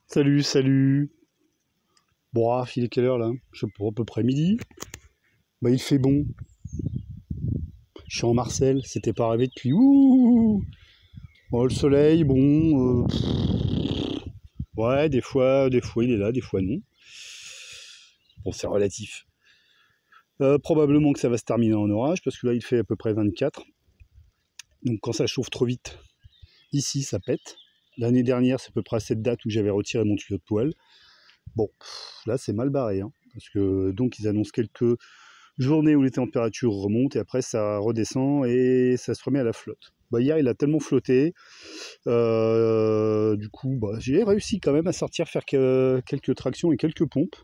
Salut, salut. Bon, il est quelle heure là? Je sais pas, à peu près midi. Bah, il fait bon. Je suis en Marseille, c'était pas arrivé depuis. Ouh! Bon, le soleil, bon. Ouais, des fois il est là, des fois non. Bon, c'est relatif. Probablement que ça va se terminer en orage parce que là il fait à peu près 24. Donc quand ça chauffe trop vite, ici ça pète. L'année dernière, c'est à peu près à cette date où j'avais retiré mon tuyau de poêle. Bon, là c'est mal barré, hein, parce que donc ils annoncent quelques journée où les températures remontent et après ça redescend et ça se remet à la flotte. Bah, hier il a tellement flotté, du coup bah, j'ai réussi quand même à sortir faire quelques tractions et quelques pompes.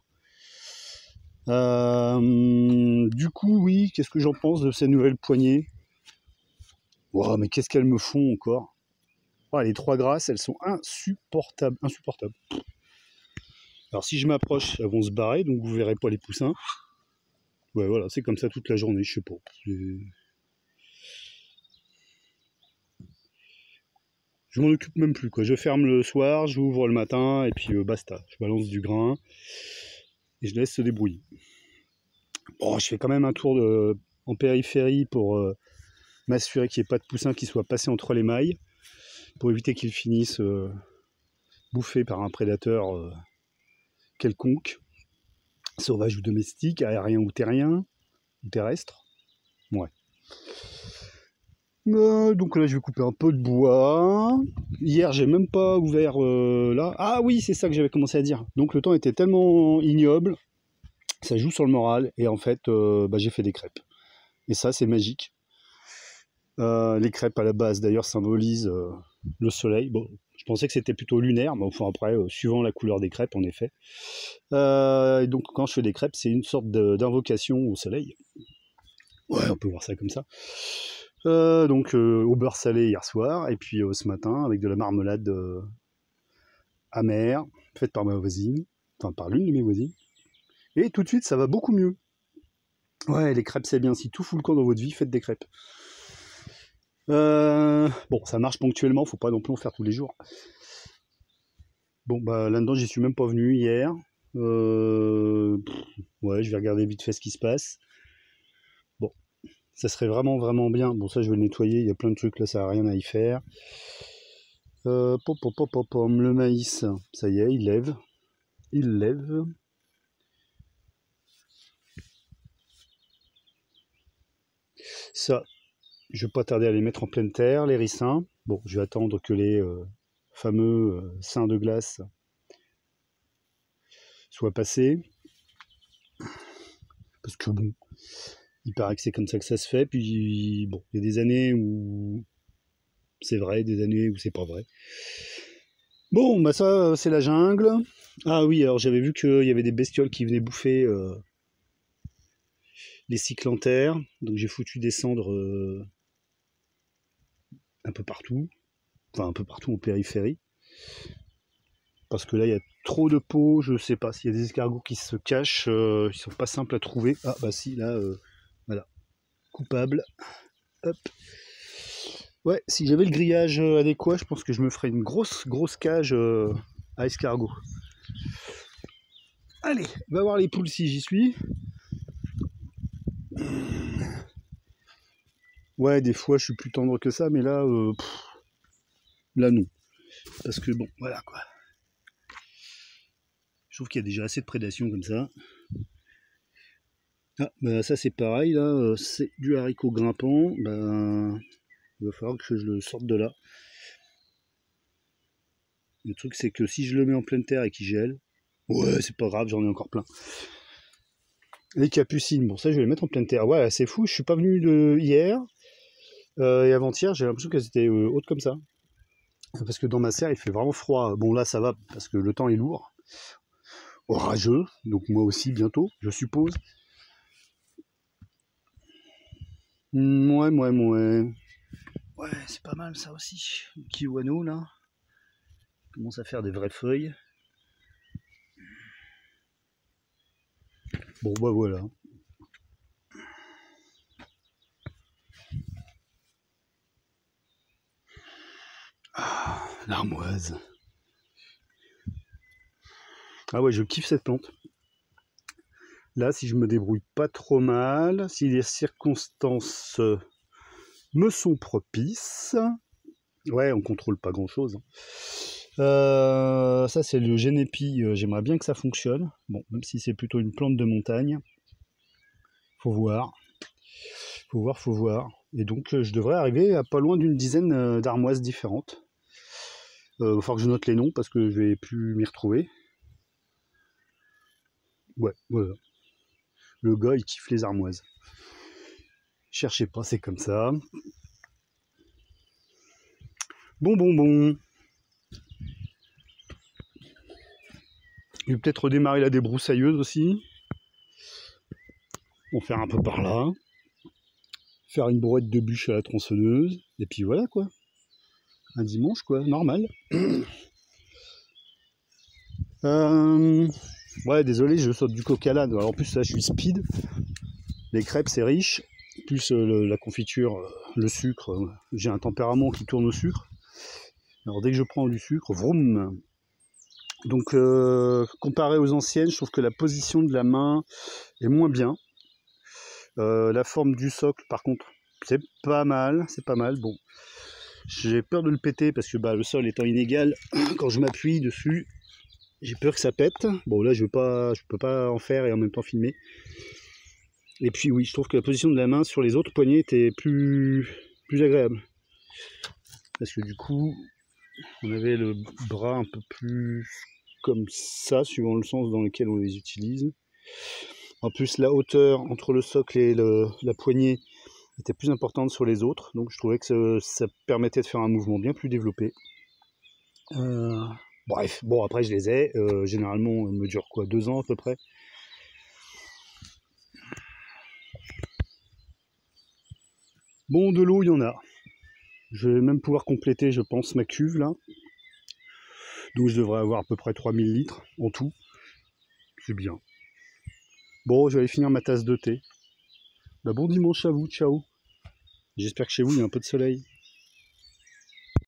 Du coup oui, qu'est-ce que j'en pense de ces nouvelles poignées? Wow, mais qu'est-ce qu'elles me font encore? Oh, les trois grasses, elles sont insupportables, insupportables. Alors si je m'approche, elles vont se barrer, donc vous verrez pas les poussins. Ouais voilà, c'est comme ça toute la journée, je sais pas. Je m'en occupe même plus, quoi. Je ferme le soir, j'ouvre le matin, et puis basta. Je balance du grain, et je laisse se débrouiller. Bon, je fais quand même un tour en périphérie pour m'assurer qu'il n'y ait pas de poussins qui soient passés entre les mailles, pour éviter qu'ils finissent bouffés par un prédateur quelconque, sauvage ou domestique, aérien ou terrien, ou terrestre. Ouais. Donc là, je vais couper un peu de bois. Hier, j'ai même pas ouvert là. Ah oui, c'est ça que j'avais commencé à dire. Donc le temps était tellement ignoble, ça joue sur le moral. Et en fait, bah, j'ai fait des crêpes. Et ça, c'est magique. Les crêpes à la base, d'ailleurs, symbolisent le soleil. Bon, je pensais que c'était plutôt lunaire, mais enfin après, suivant la couleur des crêpes, en effet. Et donc, quand je fais des crêpes, c'est une sorte d'invocation au soleil. Ouais, on peut voir ça comme ça. Donc au beurre salé hier soir, et puis ce matin avec de la marmelade amère, faite par ma voisine, enfin par l'une de mes voisines. Et tout de suite, ça va beaucoup mieux. Ouais, les crêpes, c'est bien. Si tout fout le camp dans votre vie, faites des crêpes. Bon, ça marche ponctuellement, faut pas non plus en faire tous les jours. Bon, bah là-dedans, j'y suis même pas venu hier. Ouais, je vais regarder vite fait ce qui se passe. Bon, ça serait vraiment, vraiment bien. Bon, ça, je vais le nettoyer. Il y a plein de trucs là, ça n'a rien à y faire. Le maïs, ça y est, il lève. Il lève. Ça, je vais pas tarder à les mettre en pleine terre, les ricins. Bon, je vais attendre que les fameux seins de glace soient passés. Parce que bon, il paraît que c'est comme ça que ça se fait. Puis bon, il y a des années où c'est vrai, des années où c'est pas vrai. Bon, bah ça, c'est la jungle. Ah oui, alors j'avais vu qu'il y avait des bestioles qui venaient bouffer les cyclanthères. Donc j'ai foutu des cendres un peu partout. Enfin, un peu partout en périphérie. Parce que là, il y a trop de peau. Je sais pas s'il y a des escargots qui se cachent. Ils sont pas simples à trouver. Ah, bah si, là, voilà. Coupable. Hop. Ouais, si j'avais le grillage adéquat, je pense que je me ferais une grosse, grosse cage à escargots. Allez, va voir les poules si j'y suis. Ouais, des fois, je suis plus tendre que ça, mais là, là, non. Parce que bon, voilà quoi. Je trouve qu'il y a déjà assez de prédation comme ça. Ah, bah ça c'est pareil, là, c'est du haricot grimpant. Ben, il va falloir que je le sorte de là. Le truc, c'est que si je le mets en pleine terre et qu'il gèle, ouais, c'est pas grave, j'en ai encore plein. Les capucines, bon, ça, je vais les mettre en pleine terre. Ouais, c'est fou, je suis pas venu hier et avant-hier, j'ai l'impression qu'elles étaient hautes comme ça. Parce que dans ma serre, il fait vraiment froid. Bon, là, ça va, parce que le temps est lourd, orageux, donc moi aussi, bientôt, je suppose. Ouais, ouais, ouais. Ouais, c'est pas mal ça aussi. Le kiwano, là, commence à faire des vraies feuilles. Bon, bah voilà. Ah, l'armoise. Ah ouais, je kiffe cette plante. Là, si je me débrouille pas trop mal, si les circonstances me sont propices, ouais, on contrôle pas grand-chose. Ça, c'est le génépi. J'aimerais bien que ça fonctionne. Bon, même si c'est plutôt une plante de montagne. Faut voir. Faut voir, faut voir. Et donc, je devrais arriver à pas loin d'une dizaine d'armoises différentes. Il va falloir que je note les noms parce que je vais plus m'y retrouver. Ouais, voilà. Le gars, il kiffe les armoises. Cherchez pas, c'est comme ça. Bon. Je vais peut-être redémarrer la débroussailleuse aussi. On va faire un peu par là. Faire une brouette de bûche à la tronçonneuse. Et puis voilà quoi. Un dimanche quoi, normal. Ouais, désolé, je saute du coq à l'âne. Alors en plus là, je suis speed. Les crêpes, c'est riche. Plus la confiture, le sucre. J'ai un tempérament qui tourne au sucre. Alors dès que je prends du sucre, vroom. Donc comparé aux anciennes, je trouve que la position de la main est moins bien. La forme du socle, par contre, c'est pas mal. Bon, j'ai peur de le péter parce que le sol étant inégal, quand je m'appuie dessus, j'ai peur que ça pète. Bon là, je peux pas en faire et en même temps filmer. Et puis oui, je trouve que la position de la main sur les autres poignets était plus agréable. Parce que du coup, on avait le bras un peu plus comme ça, suivant le sens dans lequel on les utilise. En plus, la hauteur entre le socle et la poignée était plus importante sur les autres, donc je trouvais que ça permettait de faire un mouvement bien plus développé. Bref, bon après je les ai, généralement ils me durent quoi, 2 ans à peu près. Bon, de l'eau il y en a. Je vais même pouvoir compléter, je pense, ma cuve là. Donc je devrais avoir à peu près 3000 litres en tout. C'est bien. Bon, je vais aller finir ma tasse de thé. Bon dimanche à vous, ciao. J'espère que chez vous il y a un peu de soleil.